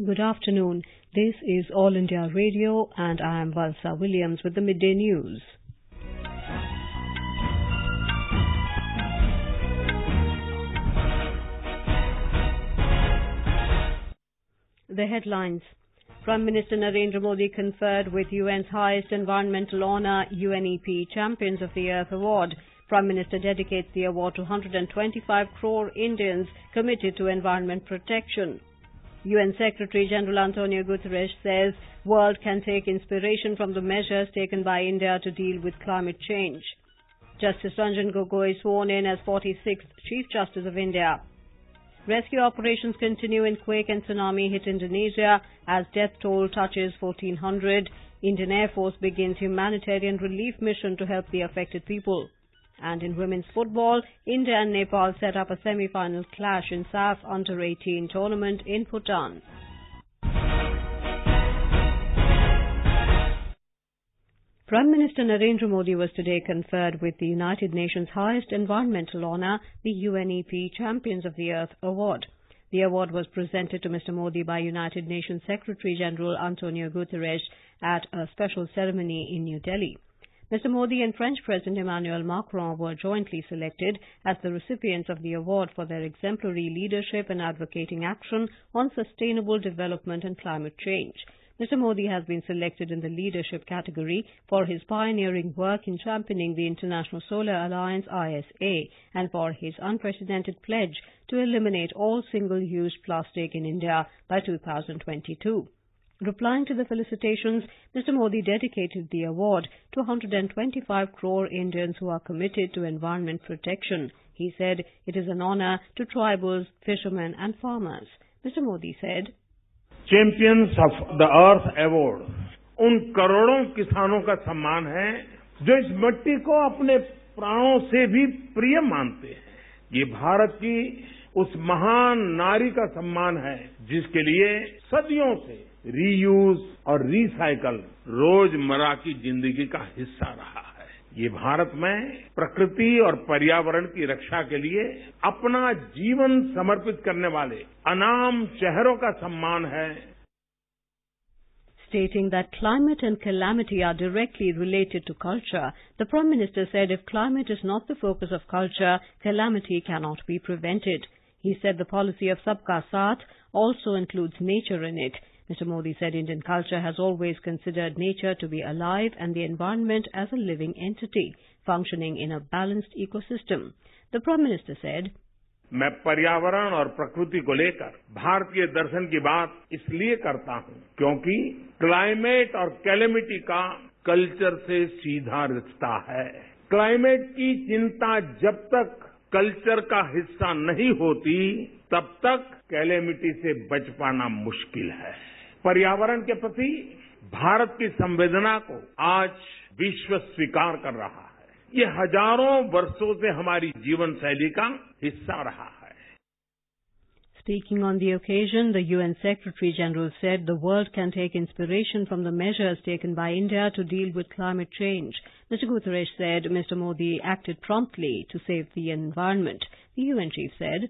Good afternoon. This is All India Radio and I am Valsa Williams with the Midday News. The headlines. Prime Minister Narendra Modi conferred with UN's highest environmental honour, UNEP Champions of the Earth Award. Prime Minister dedicates the award to 125 crore Indians committed to environment protection. UN Secretary-General Antonio Guterres says world can take inspiration from the measures taken by India to deal with climate change. Justice Ranjan Gogoi sworn in as 46th Chief Justice of India. Rescue operations continue in quake and tsunami hit Indonesia as death toll touches 1,400. Indian Air Force begins humanitarian relief mission to help the affected people. And in women's football, India and Nepal set up a semi-final clash in SAF Under-18 tournament in Bhutan. Prime Minister Narendra Modi was today conferred with the United Nations' highest environmental honour, the UNEP Champions of the Earth Award. The award was presented to Mr. Modi by United Nations Secretary-General Antonio Guterres at a special ceremony in New Delhi. Mr. Modi and French President Emmanuel Macron were jointly selected as the recipients of the award for their exemplary leadership and advocating action on sustainable development and climate change. Mr. Modi has been selected in the leadership category for his pioneering work in championing the International Solar Alliance ISA and for his unprecedented pledge to eliminate all single-use plastic in India by 2022. Replying to the felicitations, Mr. Modi dedicated the award to 125 crore Indians who are committed to environment protection. He said it is an honour to tribals, fishermen and farmers. Mr. Modi said, champions of the earth award उन करोड़ों किसानों का सम्मान है जो इस मिट्टी को अपने प्राणों से भी प्रिय मानते हैं। ये भारत की उस महान नारी का सम्मान है जिसके लिए सदियों से रीयूज और रिसाइकल रोजमर्रा की जिंदगी का हिस्सा रहा है। ये भारत में प्रकृति और पर्यावरण की रक्षा के लिए अपना जीवन समर्पित करने वाले अनाम चेहरों का सम्मान है। Stating that climate and calamity are directly related to culture, the Prime Minister said if climate is not the focus of culture, calamity cannot be prevented. He said the policy of Sabka Saath also includes nature in it. Mr. Modi said Indian culture has always considered nature to be alive and the environment as a living entity, functioning in a balanced ecosystem. The Prime Minister said, मैं पर्यावरण और प्रकृति को लेकर भारतीय दर्शन की बात इसलिए करता हूं क्योंकि क्लाइमेट और कैलेमिटी का कल्चर से सीधा रिश्ता है। क्लाइमेट की चिंता जब तक कल्चर का हिस्सा नहीं होती तब तक कैलेमिटी से बच पाना मुश्किल है। पर्यावरण के प्रति भारत की संवेदना को आज विश्व स्वीकार कर रहा है। ये हजारों वर्षों से हमारी जीवन शैली का हिस्सा रहा है। Speaking on the occasion, the UN Secretary-General said the world can take inspiration from the measures taken by India to deal with climate change. Mr. Guterres said Mr. Modi acted promptly to save the environment. The UN chief said,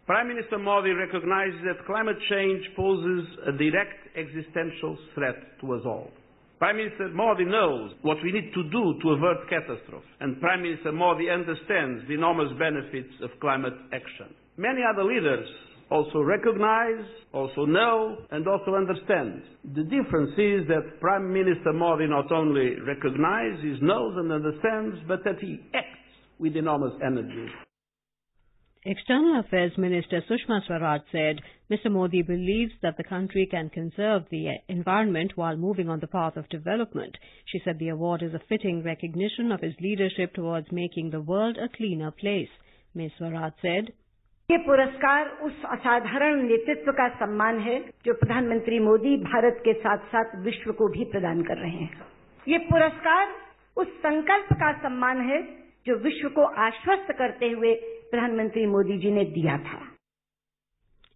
Prime Minister Modi recognizes that climate change poses a direct existential threat to us all. Prime Minister Modi knows what we need to do to avert catastrophe, and Prime Minister Modi understands the enormous benefits of climate action. Many other leaders also recognize, also know, and also understand. The difference is that Prime Minister Modi not only recognizes, knows and understands, but that he acts with enormous energy. External Affairs Minister Sushma Swaraj said Mr. Modi believes that the country can conserve the environment while moving on the path of development. She said the award is a fitting recognition of his leadership towards making the world a cleaner place. Ms. Swaraj said, ये पुरस्कार उस असाधारण नेतृत्व का सम्मान है जो प्रधानमंत्री मोदी भारत के साथ साथ विश्व को भी प्रदान कर रहे हैं। ये पुरस्कार उस संकल्प का सम्मान है जो विश्व को आश्वस्त करते हुए प्रधानमंत्री मोदी जी ने दिया था।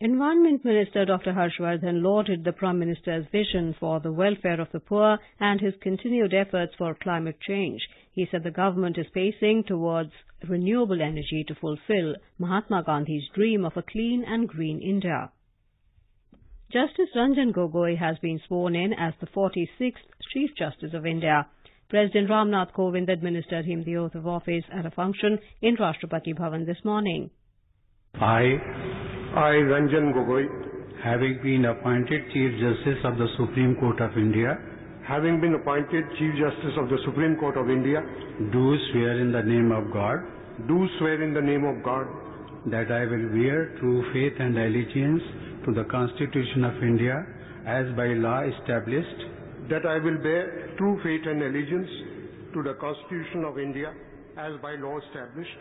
Environment Minister Dr. Harshvardhan lauded the Prime Minister's vision for the welfare of the poor and his continued efforts for climate change. He said the government is pacing towards renewable energy to fulfill Mahatma Gandhi's dream of a clean and green India. Justice Ranjan Gogoi has been sworn in as the 46th Chief Justice of India. President Ramnath Kovind administered him the oath of office at a function in Rashtrapati Bhavan this morning. I, Ranjan Gogoi, having been appointed Chief Justice of the Supreme Court of India, having been appointed Chief Justice of the Supreme Court of India, do swear in the name of God do swear in the name of God that I will bear true faith and allegiance to the Constitution of India as by law established, that I will bear true faith and allegiance to the Constitution of India as by law established,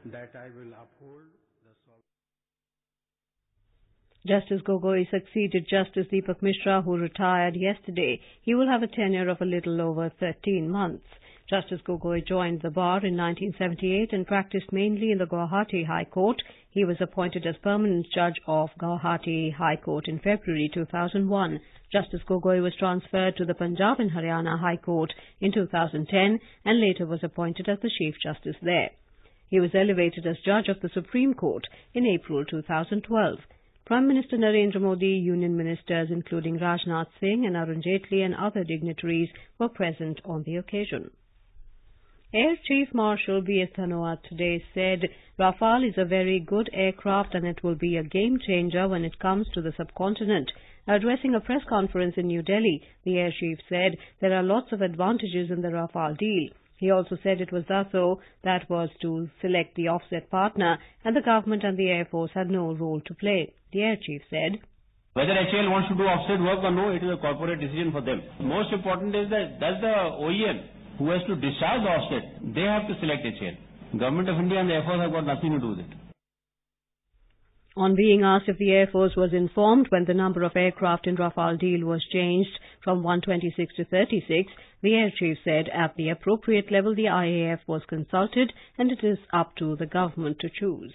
that I will uphold the sovereignty. Justice Gogoi succeeded Justice Deepak Mishra, who retired yesterday. He will have a tenure of a little over 13 months. Justice Gogoi joined the bar in 1978 and practiced mainly in the Guwahati High Court. He was appointed as permanent judge of Guwahati High Court in February 2001. Justice Gogoi was transferred to the Punjab and Haryana High Court in 2010 and later was appointed as the Chief Justice there. He was elevated as judge of the Supreme Court in April 2012. Prime Minister Narendra Modi, Union Ministers including Rajnath Singh and Arun Jaitley and other dignitaries were present on the occasion. Air Chief Marshal B.S. Dhanoa today said Rafale is a very good aircraft and it will be a game changer when it comes to the subcontinent. Addressing a press conference in New Delhi, the Air Chief said there are lots of advantages in the Rafale deal. He also said it was Dassault that was to select the offset partner and the government and the Air Force had no role to play. The Air Chief said, whether HAL wants to do offset work or no, it is a corporate decision for them. Most important is that does the OEM who has to discharge the offset, they have to select HAL. Government of India and the Air Force have got nothing to do with it. On being asked if the Air Force was informed when the number of aircraft in Rafale deal was changed from 126 to 36, the Air Chief said at the appropriate level the IAF was consulted and it is up to the government to choose.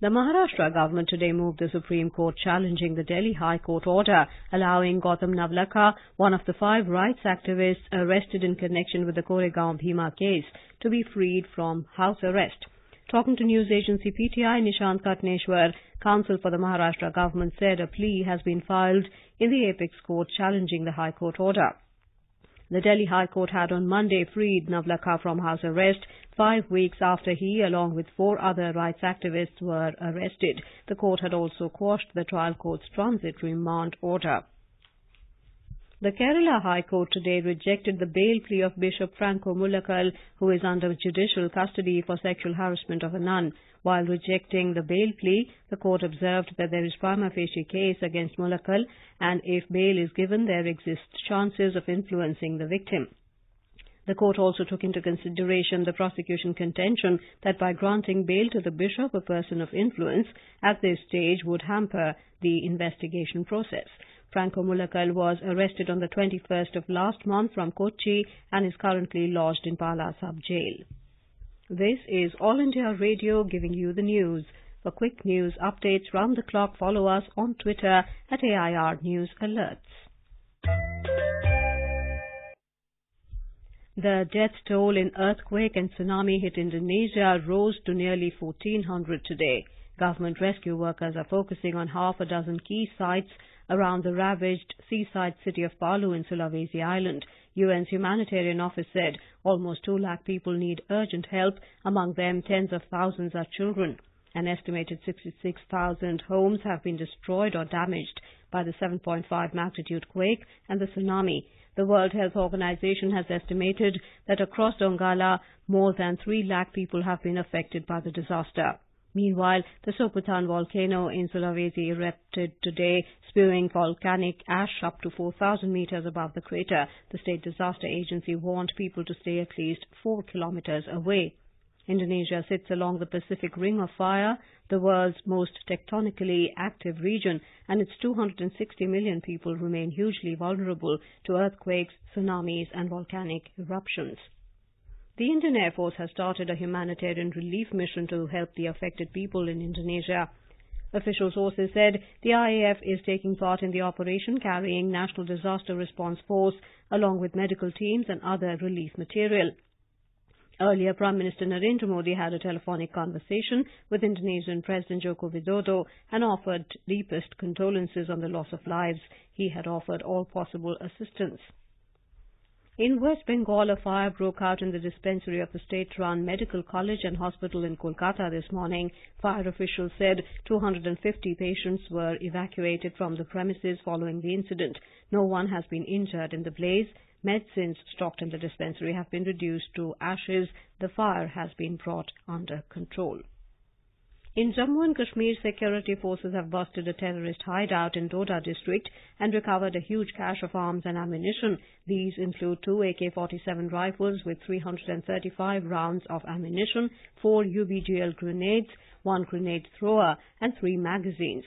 The Maharashtra government today moved the Supreme Court challenging the Delhi High Court order allowing Gautam Navlakha, one of the 5 rights activists arrested in connection with the Koregaon Bhima case, to be freed from house arrest. Talking to news agency PTI, Nishant Katneshwar, counsel for the Maharashtra government, said a plea has been filed in the Apex Court challenging the High Court order. The Delhi High Court had on Monday freed Navlakha from house arrest 5 weeks after he, along with 4 other rights activists, were arrested. The court had also quashed the trial court's transit remand order. The Kerala High Court today rejected the bail plea of Bishop Franco Mullakal, who is under judicial custody for sexual harassment of a nun. While rejecting the bail plea, the court observed that there is prima facie case against Mullakal, and if bail is given, there exist chances of influencing the victim. The court also took into consideration the prosecution contention that by granting bail to the bishop, a person of influence, at this stage would hamper the investigation process. Franco Mullakal was arrested on the 21st of last month from Kochi and is currently lodged in Pala sub-jail. This is All India Radio giving you the news. For quick news updates round the clock, follow us on Twitter at AIR News Alerts. The death toll in earthquake and tsunami hit Indonesia rose to nearly 1,400 today. Government rescue workers are focusing on half a dozen key sites around the ravaged seaside city of Palu in Sulawesi Island. UN's humanitarian office said almost 2 lakh people need urgent help. Among them, tens of thousands are children. An estimated 66,000 homes have been destroyed or damaged by the 7.5 magnitude quake and the tsunami. The World Health Organization has estimated that across Donggala, more than 3 lakh people have been affected by the disaster. Meanwhile, the Soputan volcano in Sulawesi erupted today, spewing volcanic ash up to 4,000 meters above the crater. The State Disaster Agency warned people to stay at least 4 kilometers away. Indonesia sits along the Pacific Ring of Fire, the world's most tectonically active region, and its 260 million people remain hugely vulnerable to earthquakes, tsunamis, and volcanic eruptions. The Indian Air Force has started a humanitarian relief mission to help the affected people in Indonesia. Official sources said the IAF is taking part in the operation, carrying National Disaster Response Force along with medical teams and other relief material. Earlier, Prime Minister Narendra Modi had a telephonic conversation with Indonesian President Joko Widodo and offered deepest condolences on the loss of lives. He had offered all possible assistance. In West Bengal, a fire broke out in the dispensary of the state-run Medical College and Hospital in Kolkata this morning. Fire officials said 250 patients were evacuated from the premises following the incident. No one has been injured in the blaze. Medicines stocked in the dispensary have been reduced to ashes. The fire has been brought under control. In Jammu and Kashmir, security forces have busted a terrorist hideout in Doda district and recovered a huge cache of arms and ammunition. These include 2 AK-47 rifles with 335 rounds of ammunition, 4 UBGL grenades, 1 grenade thrower, and 3 magazines.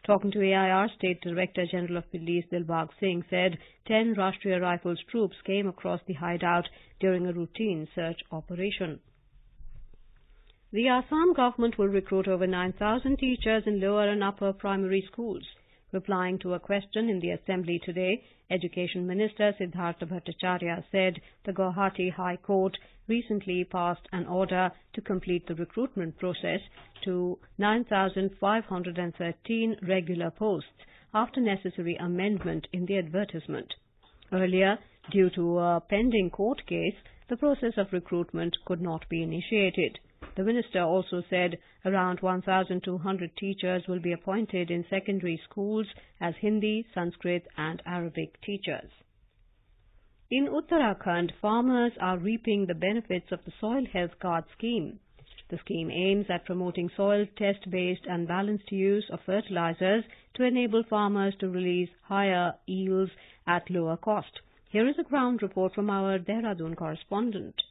Talking to AIR, State Director General of Police Dilbag Singh said 10 Rashtriya Rifles troops came across the hideout during a routine search operation. The Assam government will recruit over 9,000 teachers in lower and upper primary schools. Replying to a question in the Assembly today, Education Minister Siddhartha Bhattacharya said the Guwahati High Court recently passed an order to complete the recruitment process to 9,513 regular posts after necessary amendment in the advertisement. Earlier, due to a pending court case, the process of recruitment could not be initiated. The minister also said around 1,200 teachers will be appointed in secondary schools as Hindi, Sanskrit and Arabic teachers. In Uttarakhand, farmers are reaping the benefits of the Soil Health Card scheme. The scheme aims at promoting soil test-based and balanced use of fertilizers to enable farmers to release higher yields at lower cost. Here is a ground report from our Dehradun correspondent.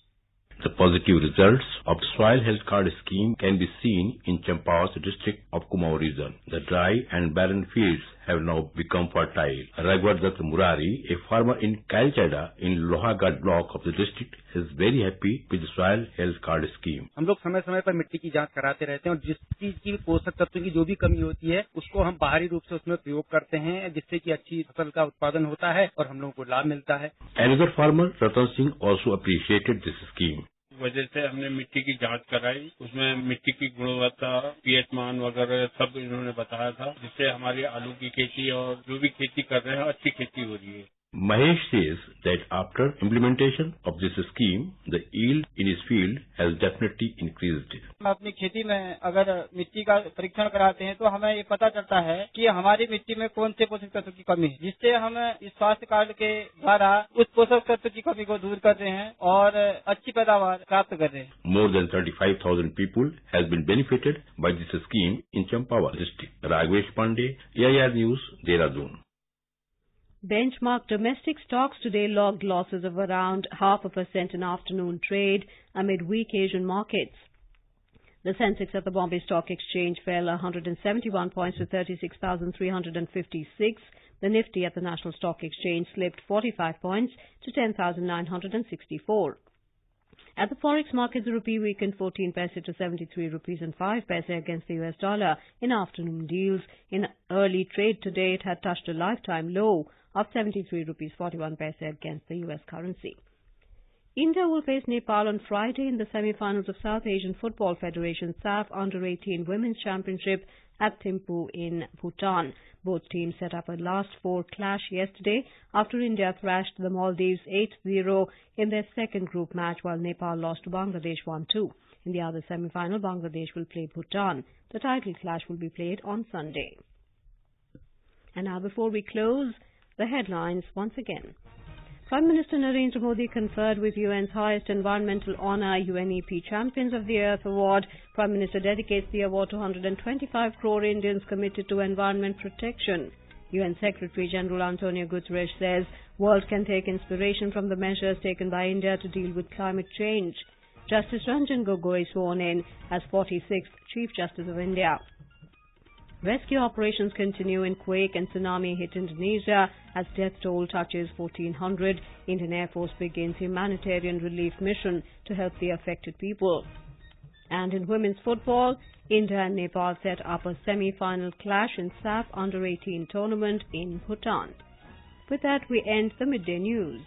The positive results of the Soil Health Card scheme can be seen in Champawas district of Kumaon region. The dry and barren fields have now become fertile. Raghuvar Dutt Murari, a farmer in Kailchada in Lohagad block of the district, is very happy with the Soil Health Card scheme. हम लोग समय समय पर मिट्टी की जांच कराते रहते हैं और जिस चीज की पोषक तत्वों की जो भी कमी होती है उसको हम बाहरी रूप से उसमें प्रयोग करते हैं जिससे कि अच्छी फसल का उत्पादन होता है और हम लोगों को लाभ मिलता है. Another farmer, Ratan Singh, also appreciated this scheme. वजह से हमने मिट्टी की जांच कराई, उसमें मिट्टी की गुणवत्ता, पीएच मान वगैरह सब इन्होंने बताया था, जिससे हमारी आलू की खेती और जो भी खेती कर रहे हैं अच्छी खेती हो रही है. Mahesh says that after implementation of this scheme, the yield in his field has definitely increased. अपनी खेती में अगर मिट्टी का परीक्षण कराते हैं तो हमें ये पता चलता है कि हमारी मिट्टी में कौन से पोषक तत्व की कमी है, जिससे हम इस स्वास्थ्य कार्ड के द्वारा उस पोषक तत्व की कमी को दूर कर रहे हैं और अच्छी पैदावार प्राप्त कर रहे हैं. More than 35,000 people has been benefited by this scheme in Champawas district. Raghavesh Pandey, AIR News, Dehradun. Benchmark domestic stocks today logged losses of around 0.5% in afternoon trade amid weak Asian markets. The Sensex at the Bombay Stock Exchange fell 171 points to 36,356. The Nifty at the National Stock Exchange slipped 45 points to 10,964. At the forex market, the rupee weakened 14 paise to 73 rupees and 5 paise against the US dollar in afternoon deals. In early trade today, it had touched a lifetime low of 73 rupees 41 paise against the US currency. India will face Nepal on Friday in the semi-finals of South Asian Football Federation SAF Under-18 Women's Championship at Thimphu in Bhutan. Both teams set up a last-four clash yesterday after India thrashed the Maldives 8-0 in their second group match, while Nepal lost to Bangladesh 1-2. In the other semi-final, Bangladesh will play Bhutan. The title clash will be played on Sunday. And now, before we close, the headlines once again. Prime Minister Narendra Modi conferred with UN's highest environmental honour, UNEP Champions of the Earth Award. Prime Minister dedicates the award to 125 crore Indians committed to environment protection. UN Secretary General Antonio Guterres says world can take inspiration from the measures taken by India to deal with climate change. Justice Ranjan Gogoi sworn in as 46th Chief Justice of India. Rescue operations continue in quake and tsunami-hit Indonesia as death toll touches 1,400. Indian Air Force begins humanitarian relief mission to help the affected people. And in women's football, India and Nepal set up a semi-final clash in SAF Under-18 tournament in Bhutan. With that, we end the midday news.